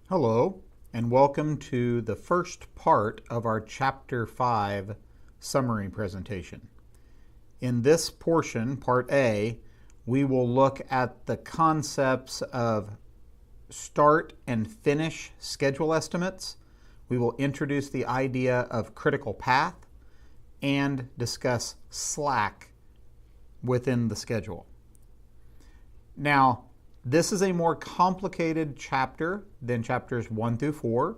Hello, and welcome to the first part of our Chapter 5 summary presentation. In this portion, Part A, we will look at the concepts of start and finish schedule estimates. We will introduce the idea of critical path and discuss slack within the schedule. Now, this is a more complicated chapter than chapters 1 through 4.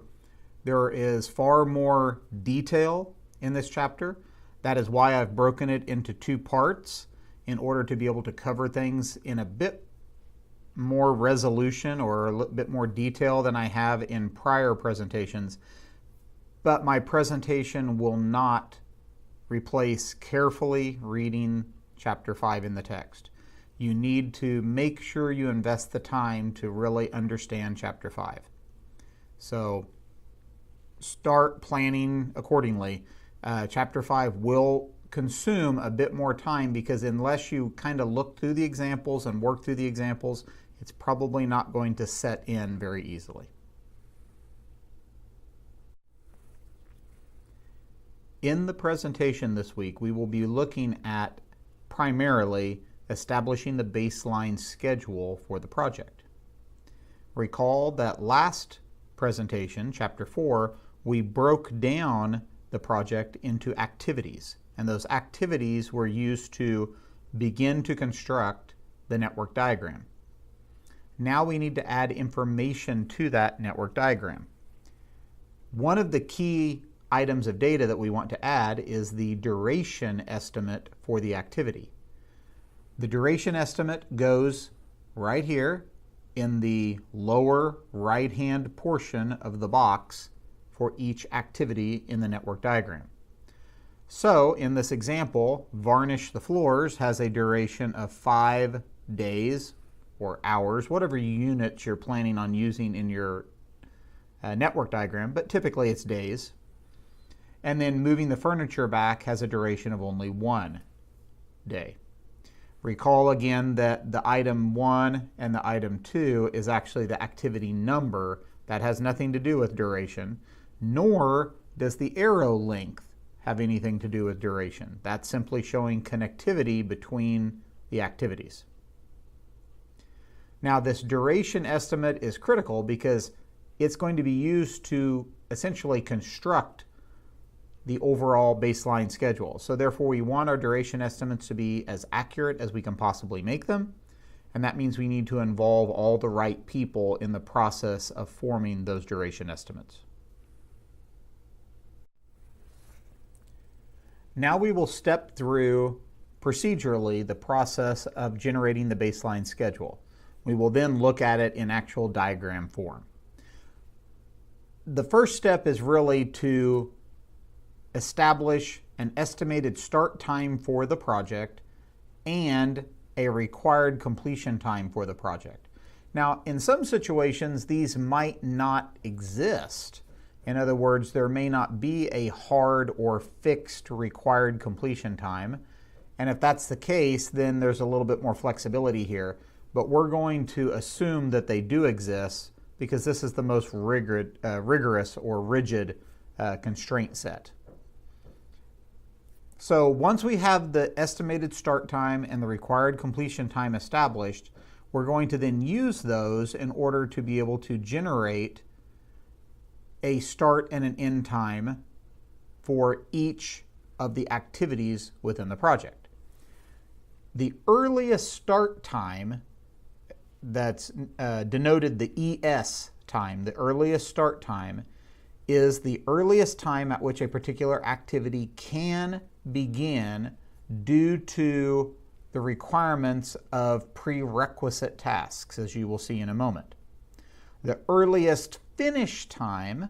There is far more detail in this chapter. That is why I've broken it into two parts in order to be able to cover things in a bit more resolution or a little bit more detail than I have in prior presentations. But my presentation will not replace carefully reading chapter 5 in the text. You need to make sure you invest the time to really understand Chapter 5. So start planning accordingly. Chapter 5 will consume a bit more time because unless you kind of look through the examples and work through the examples, it's probably not going to set in very easily. In the presentation this week, we will be looking at primarily establishing the baseline schedule for the project. Recall that last presentation, Chapter 4, we broke down the project into activities, and those activities were used to begin to construct the network diagram. Now we need to add information to that network diagram. One of the key items of data that we want to add is the duration estimate for the activity. The duration estimate goes right here in the lower right-hand portion of the box for each activity in the network diagram. So in this example, varnish the floors has a duration of 5 days or hours, whatever units you're planning on using in your network diagram, but typically it's days. And then moving the furniture back has a duration of only 1 day. Recall again that the item 1 and the item 2 is actually the activity number. That has nothing to do with duration, nor does the arrow length have anything to do with duration. That's simply showing connectivity between the activities. Now, this duration estimate is critical because it's going to be used to essentially construct the overall baseline schedule. So therefore, we want our duration estimates to be as accurate as we can possibly make them, and that means we need to involve all the right people in the process of forming those duration estimates. Now we will step through procedurally the process of generating the baseline schedule. We will then look at it in actual diagram form. The first step is really to establish an estimated start time for the project and a required completion time for the project. Now, in some situations, these might not exist. In other words, there may not be a hard or fixed required completion time. And if that's the case, then there's a little bit more flexibility here. But we're going to assume that they do exist because this is the most rigorous or rigid constraint set. So once we have the estimated start time and the required completion time established, we're going to then use those in order to be able to generate a start and an end time for each of the activities within the project. The earliest start time that's denoted the ES time, the earliest start time, is the earliest time at which a particular activity can begin due to the requirements of prerequisite tasks, as you will see in a moment. The earliest finish time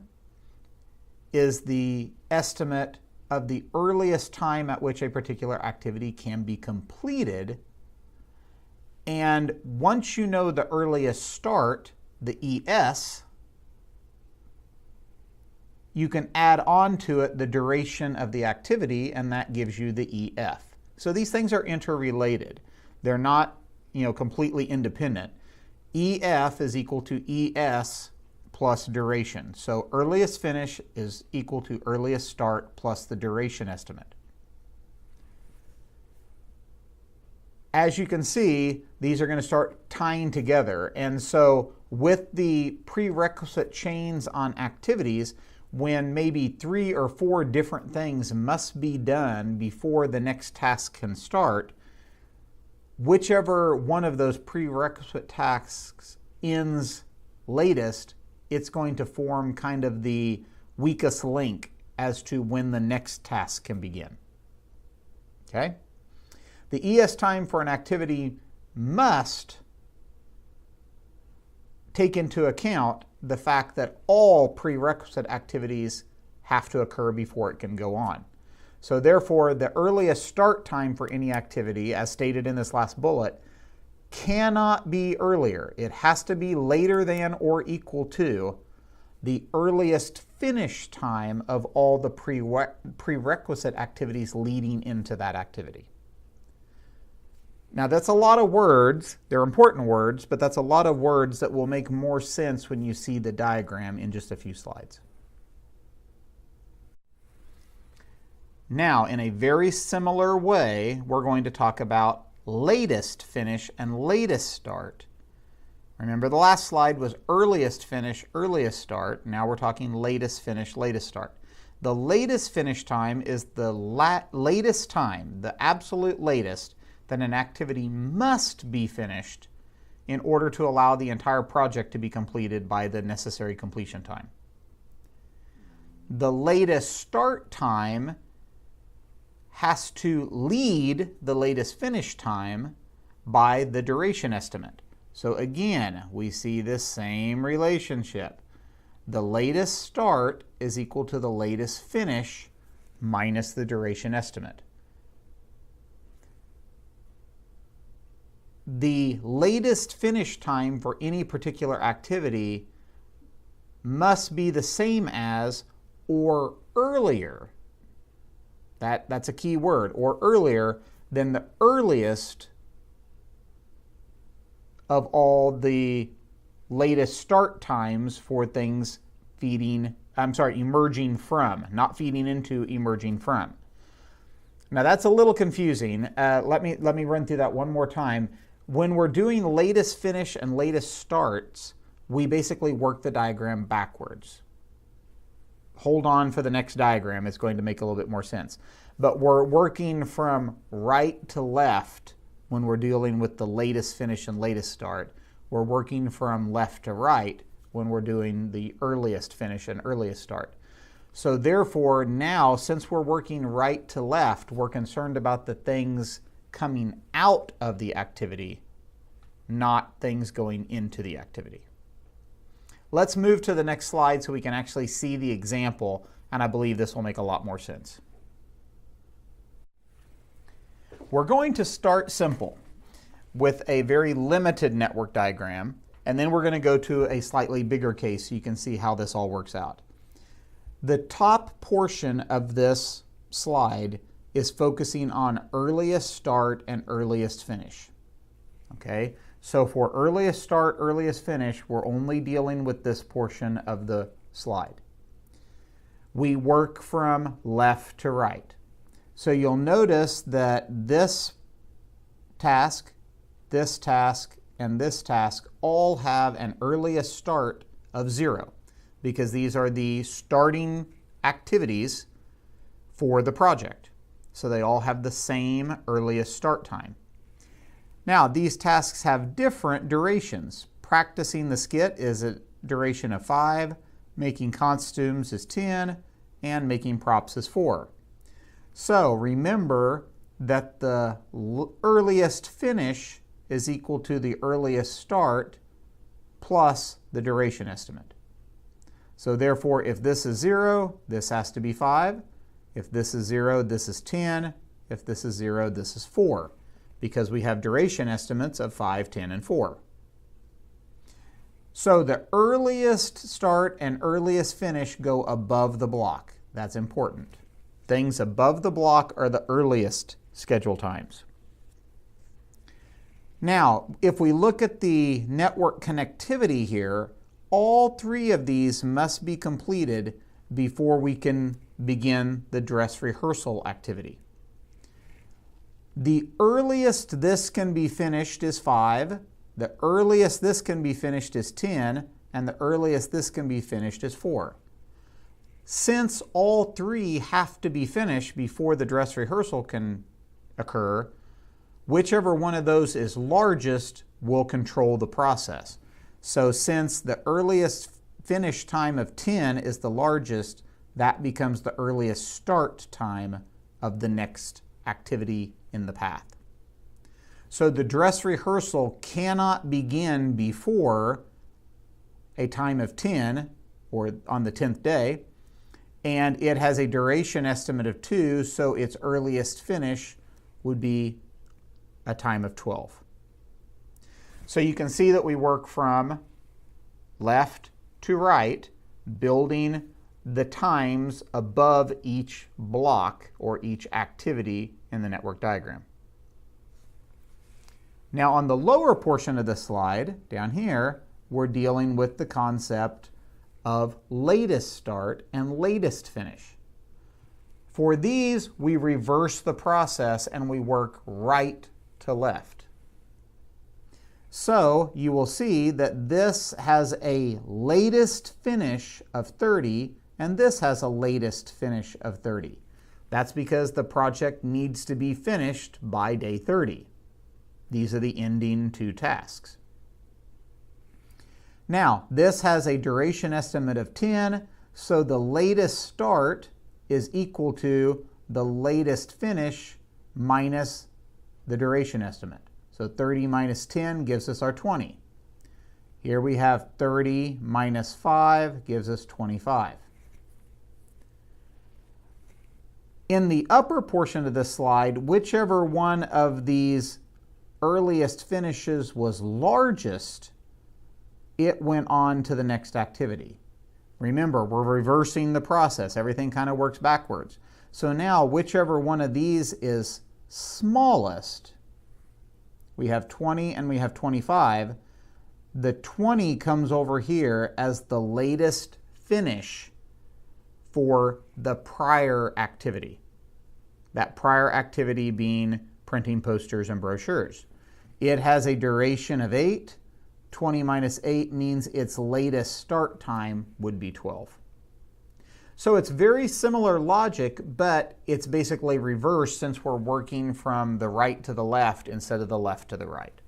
is the estimate of the earliest time at which a particular activity can be completed. And once you know the earliest start, the ES, you can add on to it the duration of the activity, and that gives you the EF. So these things are interrelated. They're not, completely independent. EF is equal to ES plus duration. So earliest finish is equal to earliest start plus the duration estimate. As you can see, these are going to start tying together. And so with the prerequisite chains on activities, when maybe 3 or 4 different things must be done before the next task can start, whichever one of those prerequisite tasks ends latest, it's going to form kind of the weakest link as to when the next task can begin. Okay? The ES time for an activity must take into account the fact that all prerequisite activities have to occur before it can go on. So therefore, the earliest start time for any activity, as stated in this last bullet, cannot be earlier. It has to be later than or equal to the earliest finish time of all the prerequisite activities leading into that activity. Now that's a lot of words. They're important words, but that's a lot of words that will make more sense when you see the diagram in just a few slides. Now, in a very similar way, we're going to talk about latest finish and latest start. Remember, the last slide was earliest finish, earliest start. Now we're talking latest finish, latest start. The latest finish time is the latest time, the absolute latest, that an activity must be finished in order to allow the entire project to be completed by the necessary completion time. The latest start time has to lead the latest finish time by the duration estimate. So again, we see this same relationship. The latest start is equal to the latest finish minus the duration estimate. The latest finish time for any particular activity must be the same as or earlier. That's a key word, or earlier than the earliest of all the latest start times for things emerging from, not feeding into, emerging from. Now that's a little confusing. Let me run through that one more time. When we're doing latest finish and latest starts, we basically work the diagram backwards. Hold on for the next diagram, it's going to make a little bit more sense. But we're working from right to left when we're dealing with the latest finish and latest start. We're working from left to right when we're doing the earliest finish and earliest start. So therefore, now, since we're working right to left, we're concerned about the things coming out of the activity, not things going into the activity. Let's move to the next slide so we can actually see the example, and I believe this will make a lot more sense. We're going to start simple with a very limited network diagram, and then we're going to go to a slightly bigger case so you can see how this all works out. The top portion of this slide is focusing on earliest start and earliest finish. Okay? So for earliest start, earliest finish, we're only dealing with this portion of the slide. We work from left to right. So you'll notice that this task, and this task all have an earliest start of 0 because these are the starting activities for the project. So they all have the same earliest start time. Now, these tasks have different durations. Practicing the skit is a duration of 5, making costumes is 10, and making props is 4. So remember that the earliest finish is equal to the earliest start plus the duration estimate. So therefore, if this is 0, this has to be 5. If this is 0, this is 10. If this is 0, this is 4. Because we have duration estimates of 5, 10, and 4. So the earliest start and earliest finish go above the block. That's important. Things above the block are the earliest schedule times. Now, if we look at the network connectivity here, all 3 of these must be completed before we can begin the dress rehearsal activity. The earliest this can be finished is 5, the earliest this can be finished is 10, and the earliest this can be finished is 4. Since all 3 have to be finished before the dress rehearsal can occur, whichever one of those is largest will control the process. So since the earliest finish time of 10 is the largest, that becomes the earliest start time of the next activity in the path. So the dress rehearsal cannot begin before a time of 10 or on the 10th day, and it has a duration estimate of 2, so its earliest finish would be a time of 12. So you can see that we work from left to right, building the times above each block or each activity in the network diagram. Now on the lower portion of the slide, down here, we're dealing with the concept of latest start and latest finish. For these, we reverse the process and we work right to left. So you will see that this has a latest finish of 30 and this has a latest finish of 30. That's because the project needs to be finished by day 30. These are the ending 2 tasks. Now, this has a duration estimate of 10, so the latest start is equal to the latest finish minus the duration estimate. So 30 minus 10 gives us our 20. Here we have 30 minus 5 gives us 25. In the upper portion of this slide, whichever one of these earliest finishes was largest, it went on to the next activity. Remember, we're reversing the process. Everything kind of works backwards. So now, whichever one of these is smallest, we have 20 and we have 25, the 20 comes over here as the latest finish for the prior activity. That prior activity being printing posters and brochures. It has a duration of 8. 20 minus 8 means its latest start time would be 12. So it's very similar logic, but it's basically reversed since we're working from the right to the left instead of the left to the right.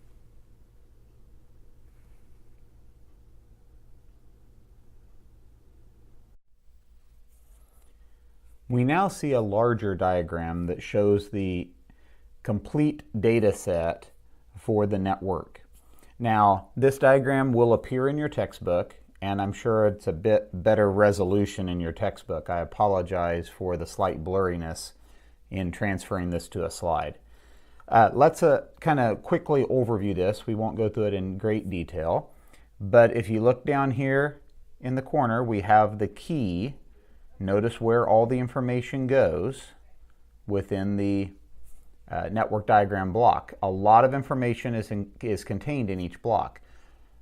We now see a larger diagram that shows the complete data set for the network. Now, this diagram will appear in your textbook, and I'm sure it's a bit better resolution in your textbook. I apologize for the slight blurriness in transferring this to a slide. Let's kind of quickly overview this. We won't go through it in great detail, but if you look down here in the corner, we have the key. Notice where all the information goes within the network diagram block. A lot of information is contained in each block.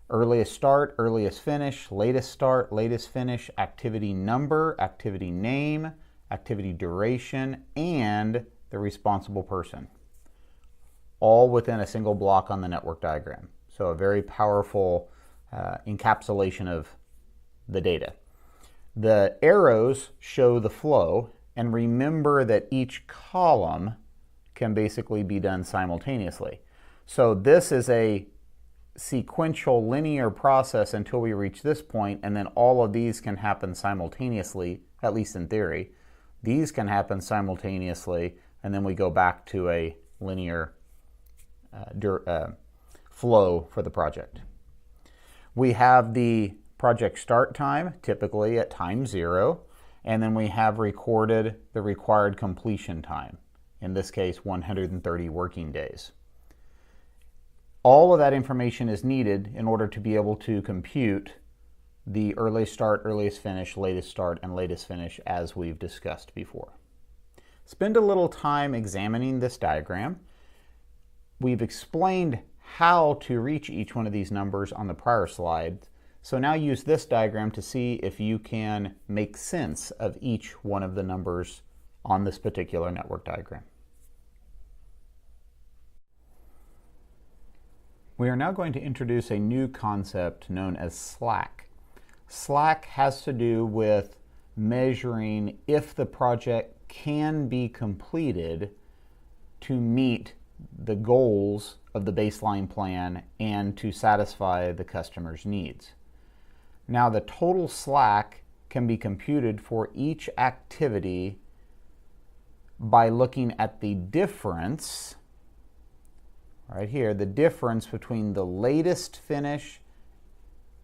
Earliest start, earliest finish, latest start, latest finish, activity number, activity name, activity duration, and the responsible person. All within a single block on the network diagram. So a very powerful encapsulation of the data. The arrows show the flow, and remember that each column can basically be done simultaneously. So this is a sequential linear process until we reach this point, and then all of these can happen simultaneously, at least in theory. These can happen simultaneously, and then we go back to a linear flow for the project. We have the project start time, typically at time 0, and then we have recorded the required completion time, in this case 130 working days. All of that information is needed in order to be able to compute the earliest start, earliest finish, latest start, and latest finish as we've discussed before. Spend a little time examining this diagram. We've explained how to reach each one of these numbers on the prior slide, So now use this diagram to see if you can make sense of each one of the numbers on this particular network diagram. We are now going to introduce a new concept known as slack. Slack has to do with measuring if the project can be completed to meet the goals of the baseline plan and to satisfy the customer's needs. Now, the total slack can be computed for each activity by looking at the difference, right here, the difference between the latest finish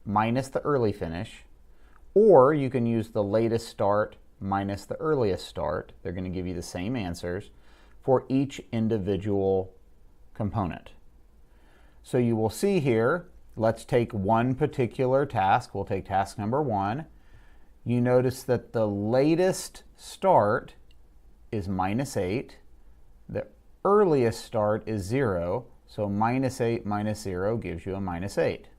minus the early finish, or you can use the latest start minus the earliest start. They're going to give you the same answers for each individual component. So you will see here, let's take one particular task. We'll take task number 1. You notice that the latest start is -8. The earliest start is 0. So -8 minus 0 gives you a -8.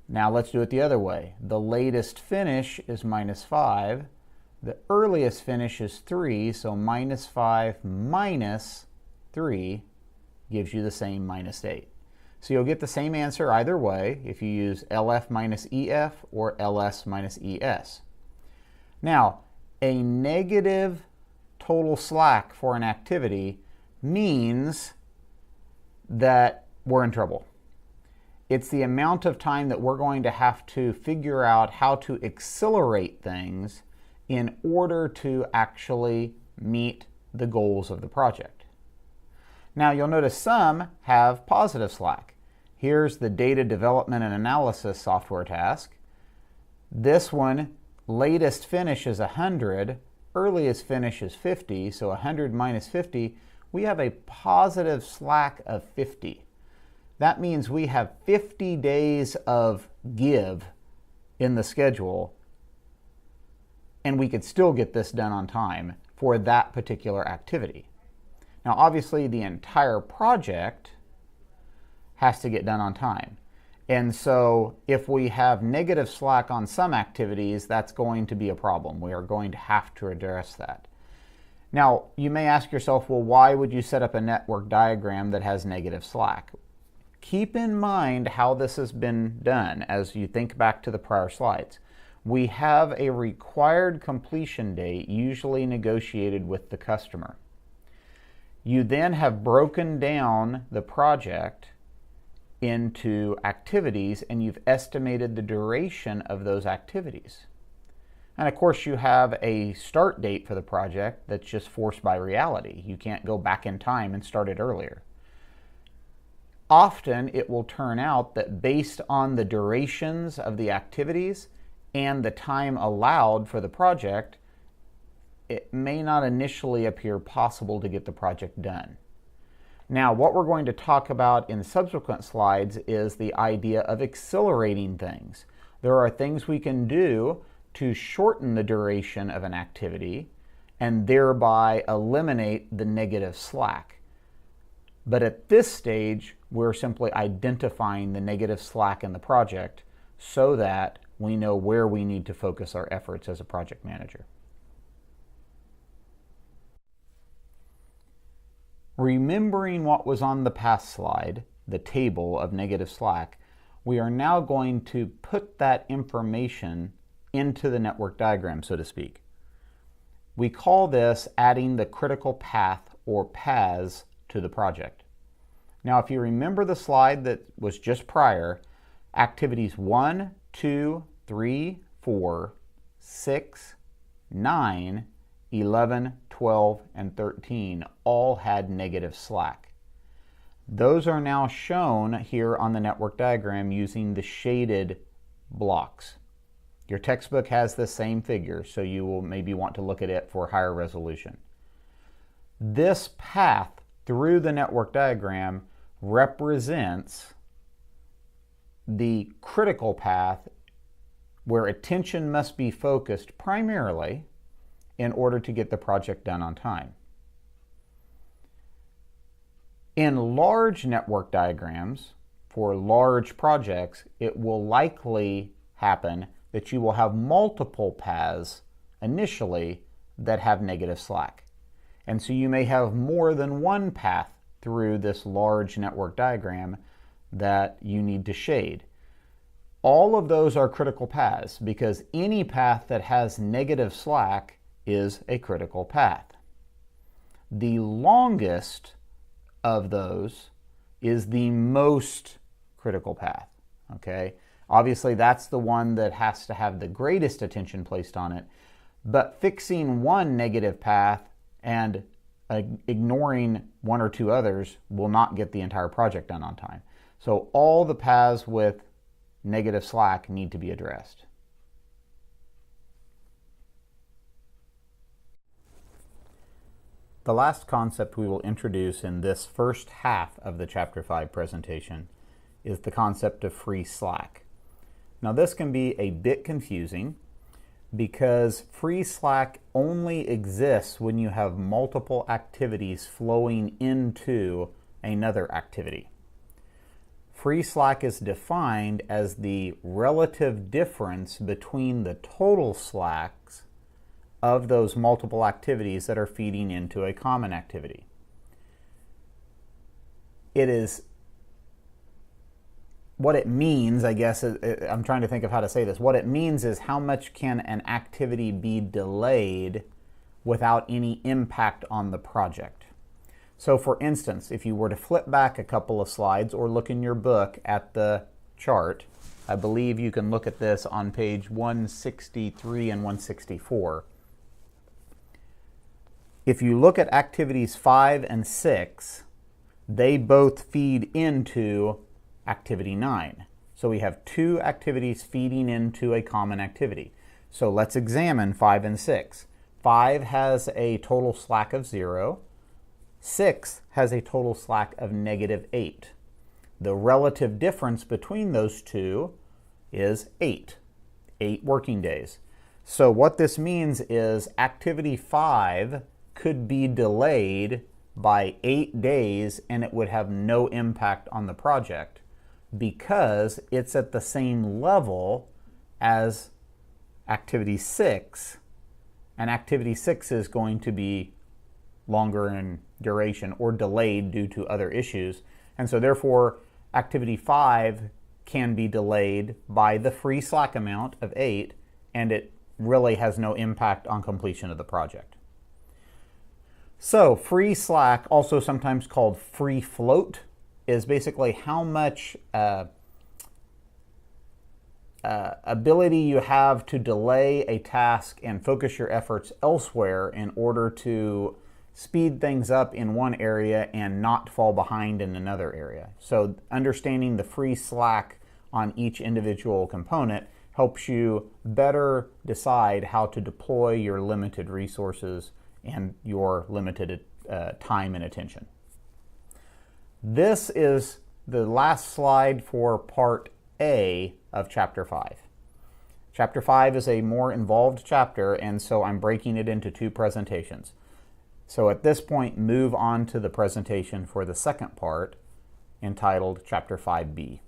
Now let's do it the other way. The latest finish is -5. The earliest finish is 3. So -5 minus 3 gives you the same -8. So you'll get the same answer either way if you use LF minus EF or LS minus ES. Now, a negative total slack for an activity means that we're in trouble. It's the amount of time that we're going to have to figure out how to accelerate things in order to actually meet the goals of the project. Now, you'll notice some have positive slack. Here's the data development and analysis software task. This one, latest finish is 100, earliest finish is 50, so 100 minus 50, we have a positive slack of 50. That means we have 50 days of give in the schedule, and we could still get this done on time for that particular activity. Now, obviously, the entire project has to get done on time. And so if we have negative slack on some activities, that's going to be a problem. We are going to have to address that. Now, you may ask yourself, well, why would you set up a network diagram that has negative slack? Keep in mind how this has been done as you think back to the prior slides. We have a required completion date, usually negotiated with the customer. You then have broken down the project into activities, and you've estimated the duration of those activities. And of course, you have a start date for the project that's just forced by reality. You can't go back in time and start it earlier. Often, it will turn out that based on the durations of the activities and the time allowed for the project, it may not initially appear possible to get the project done. Now, what we're going to talk about in subsequent slides is the idea of accelerating things. There are things we can do to shorten the duration of an activity and thereby eliminate the negative slack. But at this stage, we're simply identifying the negative slack in the project so that we know where we need to focus our efforts as a project manager. Remembering what was on the past slide, the table of negative slack, we are now going to put that information into the network diagram, so to speak. We call this adding the critical path or paths to the project. Now, if you remember the slide that was just prior, activities 1, 2, 3, 4, 6, 9, 11, 12, and 13 all had negative slack. Those are now shown here on the network diagram using the shaded blocks. Your textbook has the same figure, so you will maybe want to look at it for higher resolution. This path through the network diagram represents the critical path where attention must be focused primarily in order to get the project done on time. In large network diagrams, for large projects, it will likely happen that you will have multiple paths initially that have negative slack. And so you may have more than one path through this large network diagram that you need to shade. All of those are critical paths because any path that has negative slack is a critical path. The longest of those is the most critical path, okay? Obviously, that's the one that has to have the greatest attention placed on it, but fixing one negative path and ignoring one or two others will not get the entire project done on time. So all the paths with negative slack need to be addressed. The last concept we will introduce in this first half of the Chapter 5 presentation is the concept of free slack. Now this can be a bit confusing because free slack only exists when you have multiple activities flowing into another activity. Free slack is defined as the relative difference between the total slacks of those multiple activities that are feeding into a common activity. It is what it means, I guess, I'm trying to think of how to say this. What it means is how much can an activity be delayed without any impact on the project. So for instance, if you were to flip back a couple of slides or look in your book at the chart, I believe you can look at this on page 163 and 164. If you look at activities 5 and 6, they both feed into activity 9. So we have two activities feeding into a common activity. So let's examine 5 and 6. 5 has a total slack of 0. 6 has a total slack of -8. The relative difference between those two is 8 working days. So what this means is activity 5 could be delayed by 8 days and it would have no impact on the project because it's at the same level as activity 6, and activity 6 is going to be longer in duration or delayed due to other issues. And so therefore, activity 5 can be delayed by the free slack amount of 8, and it really has no impact on completion of the project. So free slack, also sometimes called free float, is basically how much ability you have to delay a task and focus your efforts elsewhere in order to speed things up in one area and not fall behind in another area. So understanding the free slack on each individual component helps you better decide how to deploy your limited resources and your limited time and attention. This is the last slide for part A of Chapter 5. Chapter 5 is a more involved chapter, and so I'm breaking it into two presentations. So at this point, move on to the presentation for the second part, entitled Chapter 5B.